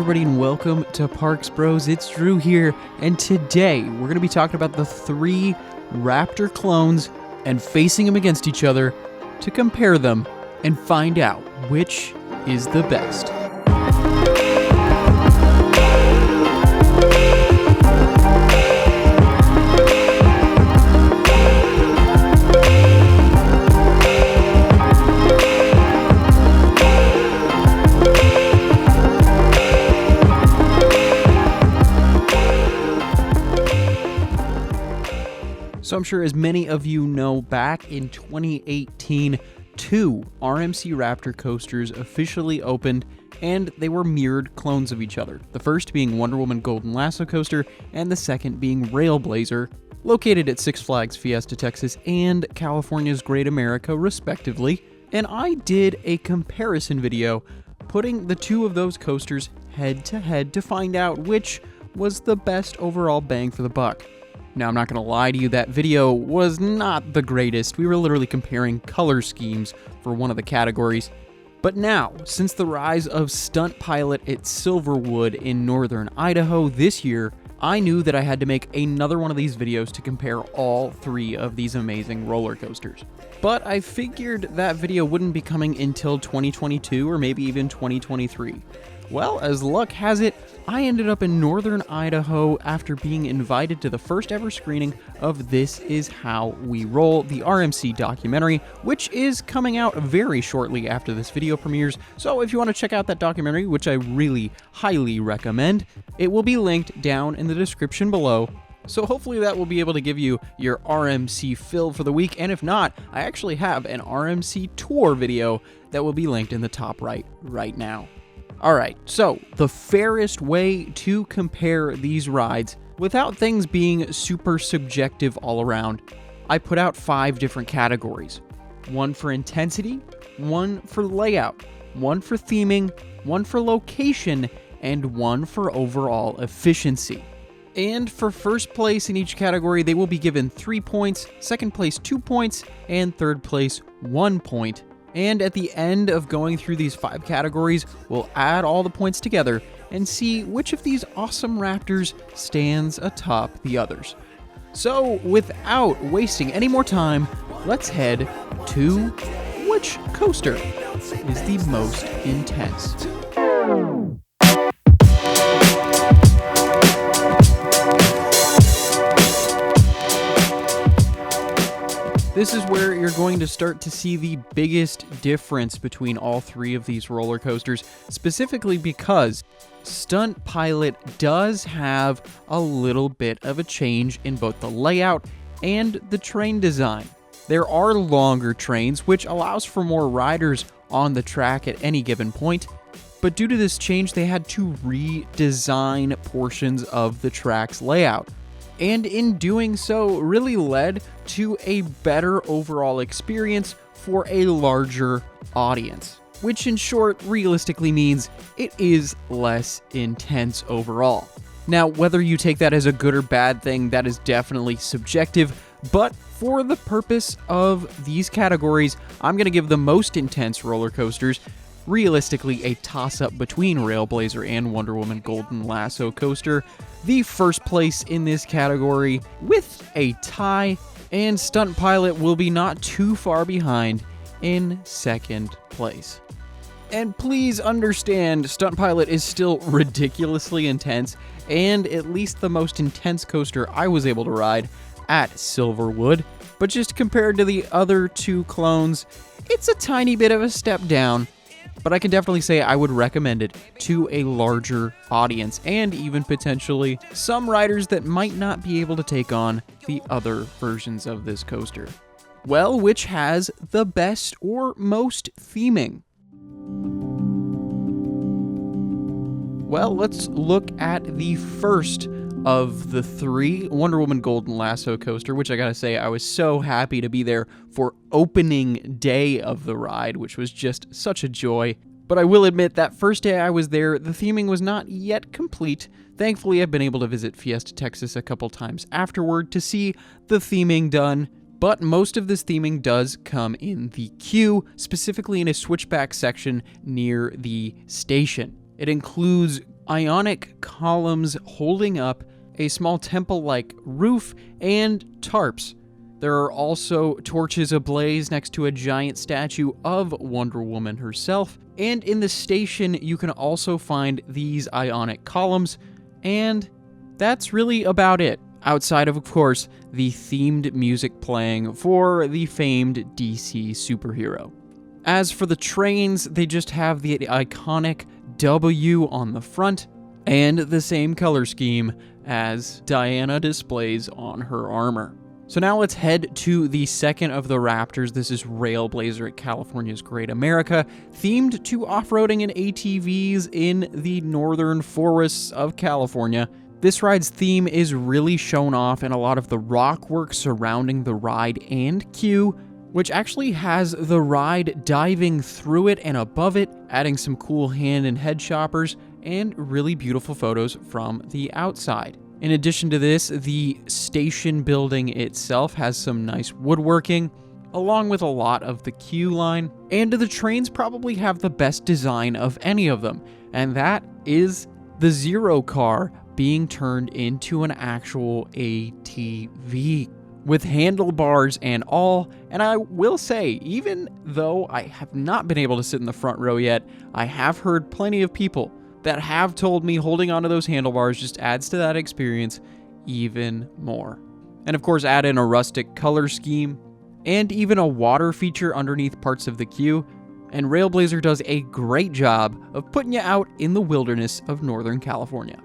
everybody, and welcome to Parks Bros. It's Drew here, and today we're going to be talking about the 3 Raptor clones and facing them against each other to compare them and find out which is the best. So I'm sure as many of you know, back in 2018, 2 RMC Raptor coasters officially opened, and they were mirrored clones of each other. The first being Wonder Woman Golden Lasso coaster, and the second being RailBlazer, located at Six Flags Fiesta Texas and California's Great America, respectively. And I did a comparison video putting the 2 of those coasters head to head to find out which was the best overall bang for the buck. Now, I'm not going to lie to you, that video was not the greatest. We were literally comparing color schemes for one of the categories. But now, since the rise of Stunt Pilot at Silverwood in northern Idaho this year, I knew that I had to make another one of these videos to compare all 3 of these amazing roller coasters. But I figured that video wouldn't be coming until 2022 or maybe even 2023. Well, as luck has it, I ended up in northern Idaho after being invited to the first ever screening of This Is How We Roll, the RMC documentary, which is coming out very shortly after this video premieres. So if you want to check out that documentary, which I really highly recommend, it will be linked down in the description below. So hopefully that will be able to give you your RMC fill for the week, and if not, I actually have an RMC tour video that will be linked in the top right now. Alright, so the fairest way to compare these rides without things being super subjective all around, I put out 5 different categories. 1 for intensity, 1 for layout, 1 for theming, 1 for location, and 1 for overall efficiency. And for first place in each category, they will be given 3 points, second place 2 points, and third place 1 point. And at the end of going through these 5 categories, we'll add all the points together and see which of these awesome Raptors stands atop the others. So without wasting any more time, let's head to which coaster is the most intense. This is where you're going to start to see the biggest difference between all 3 of these roller coasters, specifically because Stunt Pilot does have a little bit of a change in both the layout and the train design. There are longer trains, which allows for more riders on the track at any given point, but due to this change, they had to redesign portions of the track's layout. And in doing so, really led to a better overall experience for a larger audience, which in short realistically means it is less intense overall. Now, whether you take that as a good or bad thing, that is definitely subjective, but for the purpose of these categories, I'm going to give the most intense roller coasters realistically a toss-up between RailBlazer and Wonder Woman Golden Lasso coaster, the first place in this category with a tie, and Stunt Pilot will be not too far behind in second place. And please understand, Stunt Pilot is still ridiculously intense, and at least the most intense coaster I was able to ride at Silverwood, but just compared to the other 2 clones, it's a tiny bit of a step down. But I can definitely say I would recommend it to a larger audience and even potentially some riders that might not be able to take on the other versions of this coaster. Well, which has the best or most theming? Well, let's look at the first of the 3, Wonder Woman Golden Lasso coaster, which I gotta say, I was so happy to be there for opening day of the ride, which was just such a joy. But I will admit that first day I was there, the theming was not yet complete. Thankfully, I've been able to visit Fiesta Texas a couple times afterward to see the theming done. But most of this theming does come in the queue, specifically in a switchback section near the station. It includes ionic columns holding up a small temple-like roof and tarps. There are also torches ablaze next to a giant statue of Wonder Woman herself, and in the station you can also find these ionic columns, and that's really about it, outside of course, the themed music playing for the famed DC superhero. As for the trains, they just have the iconic W on the front, and the same color scheme as Diana displays on her armor. So now let's head to the second of the Raptors. This is RailBlazer at California's Great America, themed to off-roading and ATVs in the northern forests of California. This ride's theme is really shown off in a lot of the rock work surrounding the ride and queue, which actually has the ride diving through it and above it, adding some cool hand and head choppers and really beautiful photos from the outside. In addition to this, the station building itself has some nice woodworking, along with a lot of the queue line, and the trains probably have the best design of any of them, and that is the Zero car being turned into an actual ATV, with handlebars and all. And I will say, even though I have not been able to sit in the front row yet, I have heard plenty of people that have told me holding onto those handlebars just adds to that experience even more. And of course, add in a rustic color scheme and even a water feature underneath parts of the queue, and RailBlazer does a great job of putting you out in the wilderness of Northern California.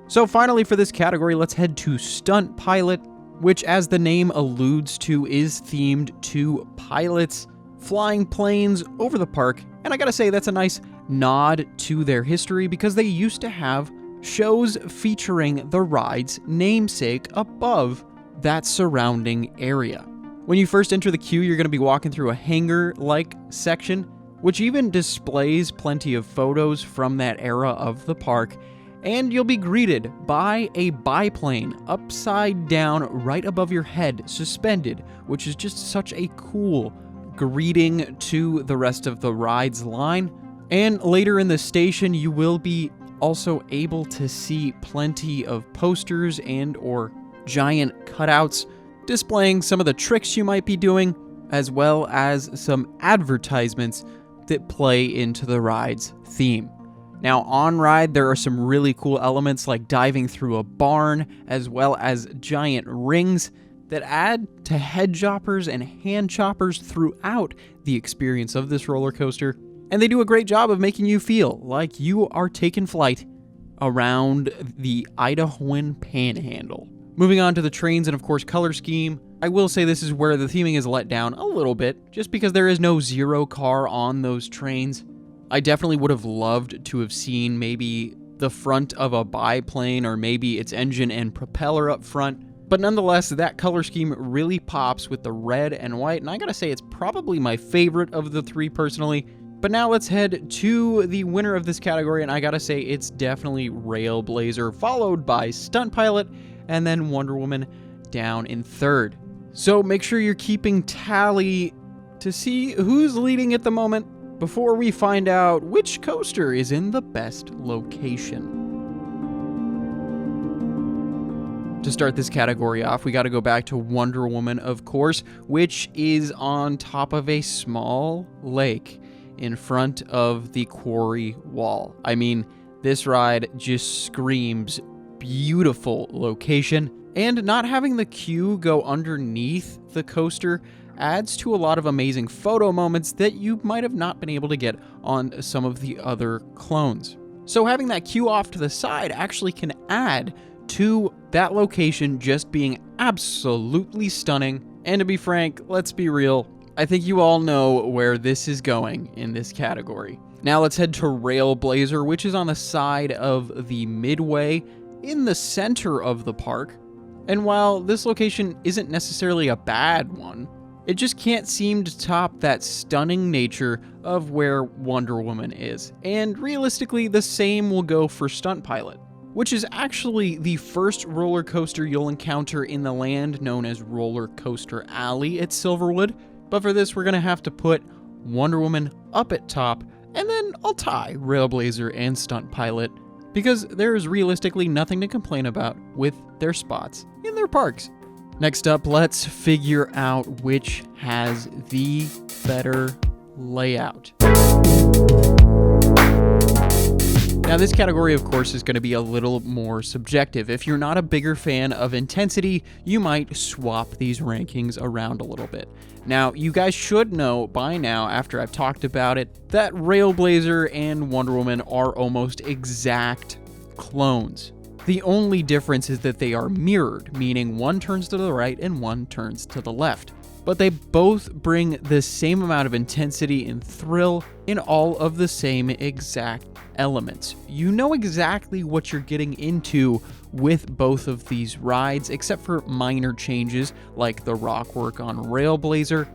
So finally for this category, let's head to Stunt Pilot, which, as the name alludes to, is themed to pilots flying planes over the park. And I gotta say, that's a nice nod to their history, because they used to have shows featuring the ride's namesake above that surrounding area. When you first enter the queue, you're going to be walking through a hangar-like section, which even displays plenty of photos from that era of the park, and you'll be greeted by a biplane upside down right above your head, suspended, which is just such a cool greeting to the rest of the ride's line. And later in the station, you will be also able to see plenty of posters and or giant cutouts displaying some of the tricks you might be doing, as well as some advertisements that play into the ride's theme. Now, on ride, there are some really cool elements like diving through a barn, as well as giant rings that add to head choppers and hand choppers throughout the experience of this roller coaster. And they do a great job of making you feel like you are taking flight around the Idahoan Panhandle. Moving on to the trains and, of course, color scheme. I will say this is where the theming is let down a little bit, just because there is no Zero car on those trains. I definitely would have loved to have seen maybe the front of a biplane, or maybe its engine and propeller up front. But nonetheless, that color scheme really pops with the red and white, and I gotta say it's probably my favorite of the three personally. But now let's head to the winner of this category, and I gotta say it's definitely RailBlazer, followed by Stunt Pilot, and then Wonder Woman down in third. So make sure you're keeping tally to see who's leading at the moment before we find out which coaster is in the best location. To start this category off, we got to go back to Wonder Woman, of course, which is on top of a small lake in front of the quarry wall. I mean, this ride just screams beautiful location, and not having the queue go underneath the coaster adds to a lot of amazing photo moments that you might have not been able to get on some of the other clones. So having that queue off to the side actually can add to that location just being absolutely stunning. And to be frank, let's be real, I think you all know where this is going in this category. Now let's head to RailBlazer, which is on the side of the midway in the center of the park. And while this location isn't necessarily a bad one, it just can't seem to top that stunning nature of where Wonder Woman is. And realistically, the same will go for Stunt Pilot, which is actually the first roller coaster you'll encounter in the land known as Roller Coaster Alley at Silverwood. But for this, we're going to have to put Wonder Woman up at top, and then I'll tie RailBlazer and Stunt Pilot because there is realistically nothing to complain about with their spots in their parks. Next up, let's figure out which has the better layout. Now, this category, of course, is going to be a little more subjective. If you're not a bigger fan of intensity, you might swap these rankings around a little bit. Now, you guys should know by now, after I've talked about it, that RailBlazer and Wonder Woman are almost exact clones. The only difference is that they are mirrored, meaning one turns to the right and one turns to the left. But they both bring the same amount of intensity and thrill in all of the same exact elements. You know exactly what you're getting into with both of these rides, except for minor changes like the rock work on RailBlazer,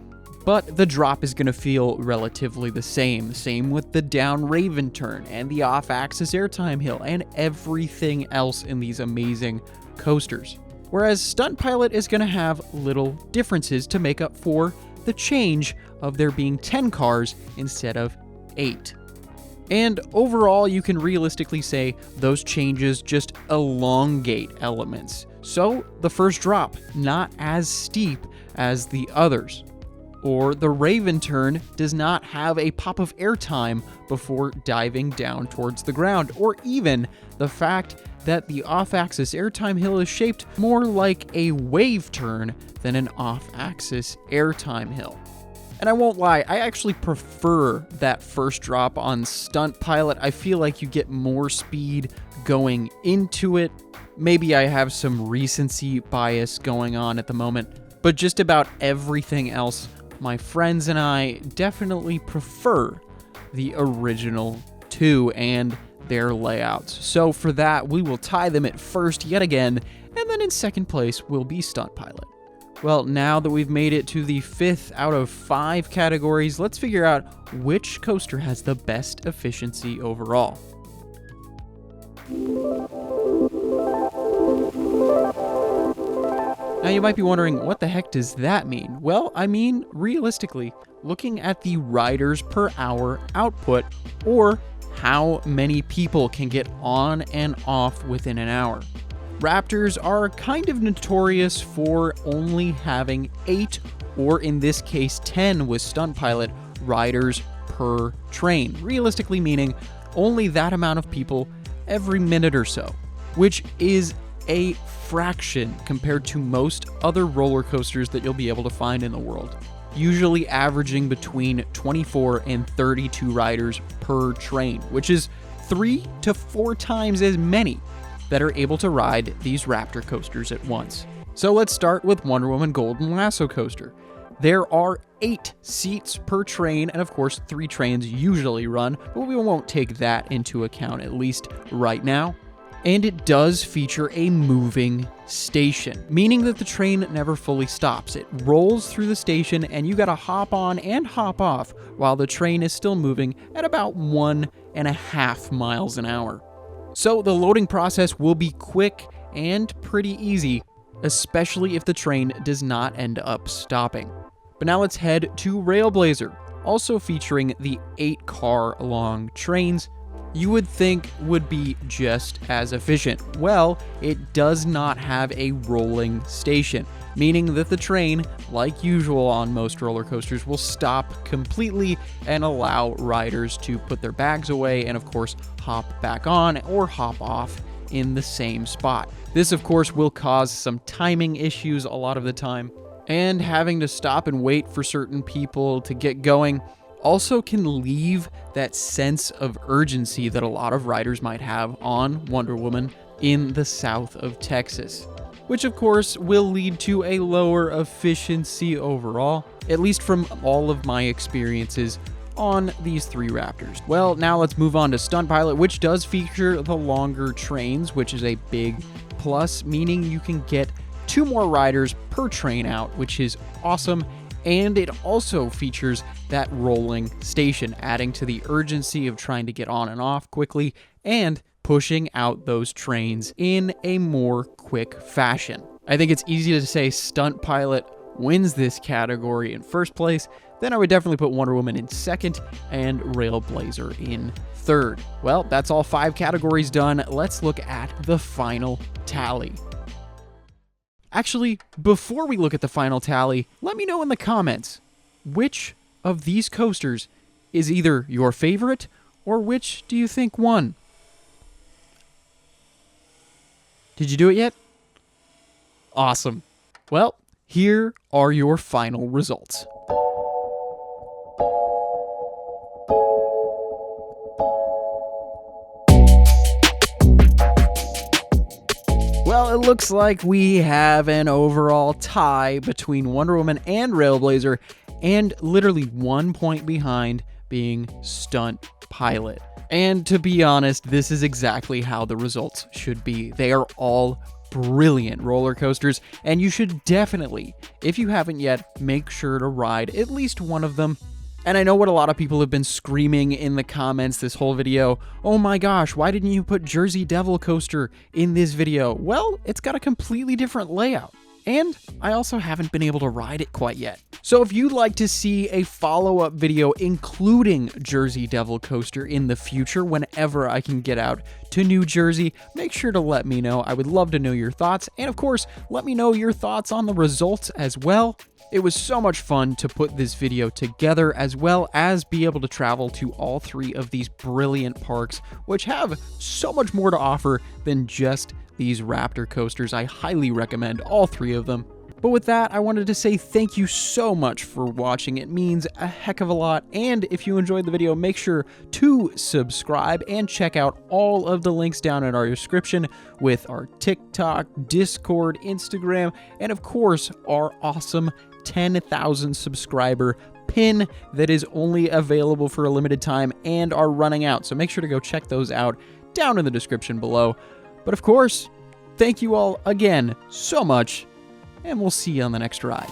but the drop is going to feel relatively the same. Same with the down Raven turn and the off-axis airtime hill and everything else in these amazing coasters. Whereas Stunt Pilot is going to have little differences to make up for the change of there being 10 cars instead of 8. And overall, you can realistically say those changes just elongate elements. So the first drop, not as steep as the others. Or the Raven turn does not have a pop of airtime before diving down towards the ground. Or even the fact that the off-axis airtime hill is shaped more like a wave turn than an off-axis airtime hill. And I won't lie, I actually prefer that first drop on Stunt Pilot. I feel like you get more speed going into it. Maybe I have some recency bias going on at the moment, but just about everything else, my friends and I definitely prefer the original two and their layouts. So for that, we will tie them at first yet again, and then in second place will be Stunt Pilot. Well, now that we've made it to the 5th out of 5 categories, let's figure out which coaster has the best efficiency overall. Now you might be wondering, what the heck does that mean? Well, I mean, realistically, looking at the riders per hour output, or how many people can get on and off within an hour. Raptors are kind of notorious for only having 8, or in this case 10 with Stunt Pilot, riders per train. Realistically meaning only that amount of people every minute or so, which is a fraction compared to most other roller coasters that you'll be able to find in the world. Usually averaging between 24 and 32 riders per train, which is 3 to 4 times as many that are able to ride these Raptor coasters at once. So let's start with Wonder Woman Golden Lasso Coaster. There are 8 seats per train, and of course 3 trains usually run, but we won't take that into account, at least right now. And it does feature a moving station, meaning that the train never fully stops. It rolls through the station and you gotta hop on and hop off while the train is still moving at about 1.5 miles an hour. So the loading process will be quick and pretty easy, especially if the train does not end up stopping. But now let's head to RailBlazer, also featuring the 8-car long trains you would think would be just as efficient. Well, it does not have a rolling station, meaning that the train, like usual on most roller coasters, will stop completely and allow riders to put their bags away and of course hop back on or hop off in the same spot. This of course will cause some timing issues a lot of the time, and having to stop and wait for certain people to get going also can leave that sense of urgency that a lot of riders might have on Wonder Woman in the south of Texas, which of course will lead to a lower efficiency overall, at least from all of my experiences on these 3 Raptors. Well, now let's move on to Stunt Pilot, which does feature the longer trains, which is a big plus, meaning you can get 2 more riders per train out, which is awesome. And it also features that rolling station, adding to the urgency of trying to get on and off quickly and pushing out those trains in a more quick fashion. I think it's easy to say Stunt Pilot wins this category in first place. then I would definitely put Wonder Woman in second and RailBlazer in third. Well, that's all 5 categories done. Let's look at the final tally. Actually, before we look at the final tally, let me know in the comments which of these coasters is either your favorite or which do you think won? Did you do it yet? Awesome. Well, here are your final results. Well, it looks like we have an overall tie between Wonder Woman and RailBlazer, and literally 1 point behind being Stunt Pilot. And to be honest, this is exactly how the results should be. They are all brilliant roller coasters, and you should definitely, if you haven't yet, make sure to ride at least one of them. And I know what a lot of people have been screaming in the comments this whole video. Oh my gosh, why didn't you put Jersey Devil Coaster in this video? Well, it's got a completely different layout. And I also haven't been able to ride it quite yet. So if you'd like to see a follow-up video including Jersey Devil Coaster in the future, whenever I can get out to New Jersey, make sure to let me know. I would love to know your thoughts. And of course, let me know your thoughts on the results as well. It was so much fun to put this video together, as well as be able to travel to all 3 of these brilliant parks, which have so much more to offer than just these Raptor coasters. I highly recommend all 3 of them. But with that, I wanted to say thank you so much for watching. It means a heck of a lot. And if you enjoyed the video, make sure to subscribe and check out all of the links down in our description with our TikTok, Discord, Instagram, and of course, our awesome 10,000 subscriber pin that is only available for a limited time and are running out. So make sure to go check those out down in the description below. But of course, thank you all again so much, and we'll see you on the next ride.